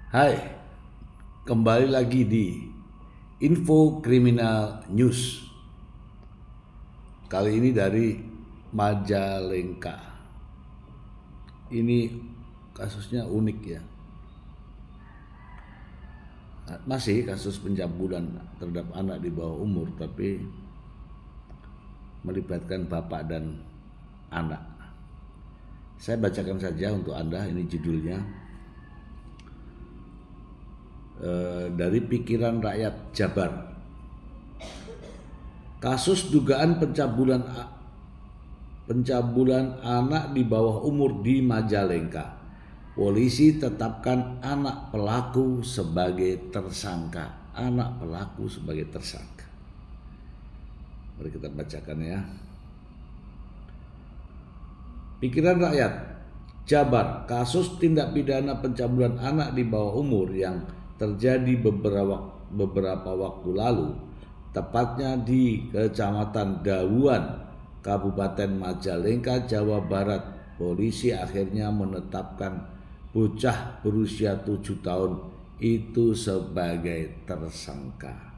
Hai, kembali lagi di Info Kriminal News. Kali ini dari Majalengka. Ini kasusnya unik ya. Masih kasus pencabulan terhadap anak di bawah umur, tapi melibatkan bapak dan anak. Saya bacakan saja untuk Anda, ini judulnya. Dari Pikiran Rakyat Jabar. Kasus dugaan pencabulan anak di bawah umur di Majalengka. Polisi tetapkan anak pelaku sebagai tersangka. Anak pelaku sebagai tersangka. Mari kita bacakan ya. Pikiran Rakyat Jabar, kasus tindak pidana pencabulan anak di bawah umur yang terjadi beberapa waktu lalu, tepatnya di Kecamatan Dawuan, Kabupaten Majalengka, Jawa Barat. Polisi akhirnya menetapkan bocah berusia 7 tahun itu sebagai tersangka.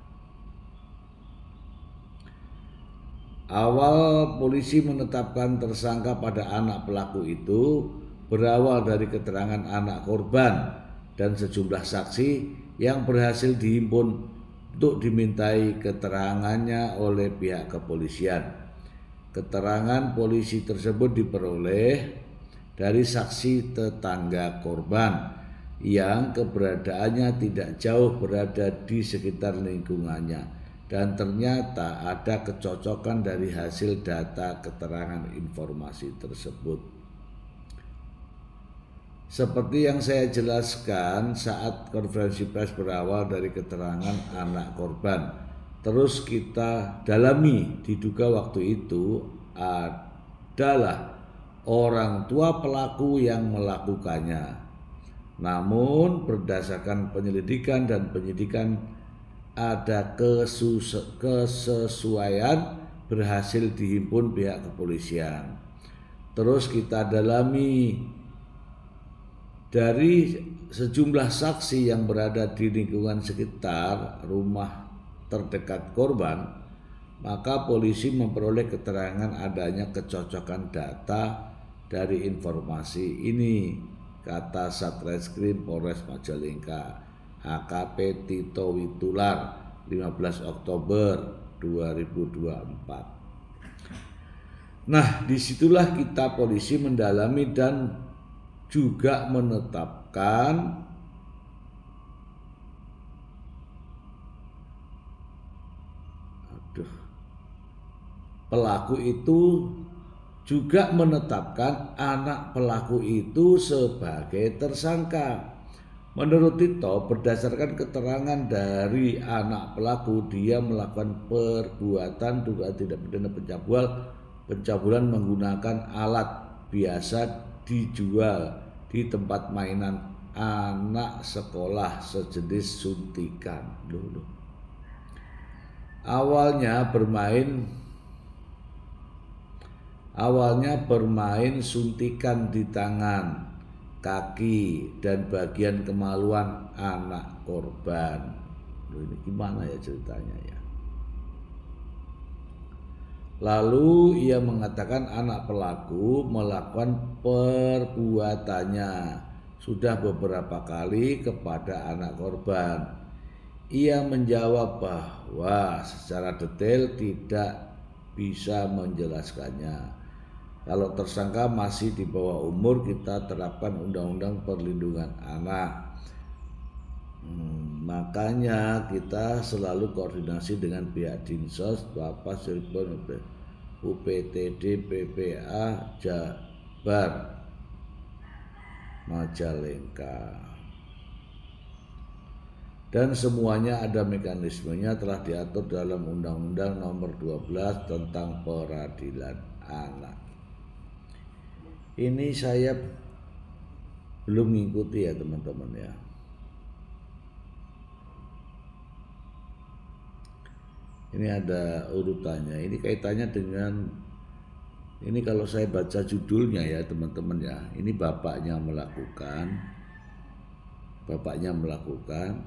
Awal polisi menetapkan tersangka pada anak pelaku itu berawal dari keterangan anak korban dan sejumlah saksi yang berhasil dihimpun untuk dimintai keterangannya oleh pihak kepolisian. Keterangan polisi tersebut diperoleh dari saksi tetangga korban yang keberadaannya tidak jauh berada di sekitar lingkungannya, dan ternyata ada kecocokan dari hasil data keterangan informasi tersebut. Seperti yang saya jelaskan saat konferensi pers berawal dari keterangan anak korban, terus kita dalami, diduga waktu itu adalah orang tua pelaku yang melakukannya. Namun berdasarkan penyelidikan dan penyidikan ada kesesuaian berhasil dihimpun pihak kepolisian. Terus kita dalami dari sejumlah saksi yang berada di lingkungan sekitar rumah terdekat korban, maka polisi memperoleh keterangan adanya kecocokan data dari informasi ini, kata Satreskrim Polres Majalengka AKP Tito Witular 15 Oktober 2024. Nah, disitulah kita polisi mendalami dan juga menetapkan pelaku itu, juga menetapkan anak pelaku itu sebagai tersangka. Menurut Tito, berdasarkan keterangan dari anak pelaku, dia melakukan perbuatan dugaan tindak pidana pencabulan menggunakan alat biasa dijual di tempat mainan anak sekolah sejenis suntikan. Awalnya bermain suntikan di tangan, kaki, dan bagian kemaluan anak korban. Ini gimana ya ceritanya ya? Lalu ia mengatakan anak pelaku melakukan perbuatannya sudah beberapa kali kepada anak korban. Ia menjawab bahwa secara detail tidak bisa menjelaskannya. Kalau tersangka masih di bawah umur, kita terapkan Undang-Undang Perlindungan Anak. Makanya kita selalu koordinasi dengan pihak Dinsos, Bapak Cirebon, UPTD, PPA Jabar Majalengka, dan semuanya ada mekanismenya, telah diatur dalam Undang-Undang Nomor 12 tentang Peradilan Anak. Ini saya belum mengikuti ya teman-teman ya. Ini ada urutannya. Ini kaitannya dengan, ini kalau saya baca judulnya ya teman-teman ya, ini bapaknya melakukan, bapaknya melakukan,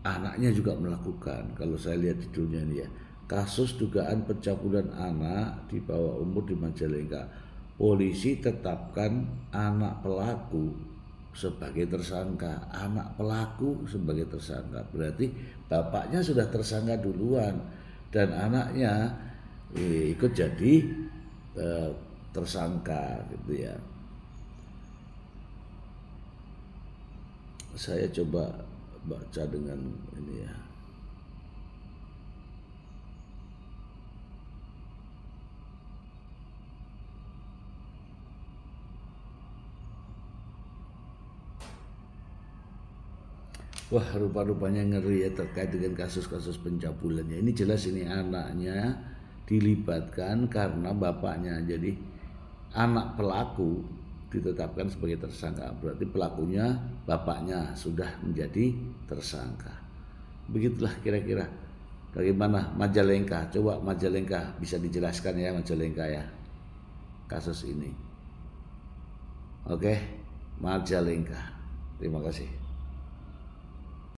anaknya juga melakukan. Kalau saya lihat judulnya ini ya, kasus dugaan pencabulan anak di bawah umur di Majalengka. Polisi tetapkan anak pelaku sebagai tersangka. Anak pelaku sebagai tersangka berarti bapaknya sudah tersangka duluan dan anaknya ikut jadi tersangka gitu ya. Saya coba baca dengan ini ya. Wah, rupa-rupanya ngeri ya terkait dengan kasus-kasus pencabulannya. Ini jelas ini anaknya dilibatkan karena bapaknya. Jadi anak pelaku ditetapkan sebagai tersangka. Berarti pelakunya bapaknya sudah menjadi tersangka. Begitulah kira-kira. Bagaimana Majalengka? Coba Majalengka bisa dijelaskan ya Majalengka ya kasus ini. Oke, Majalengka. Terima kasih.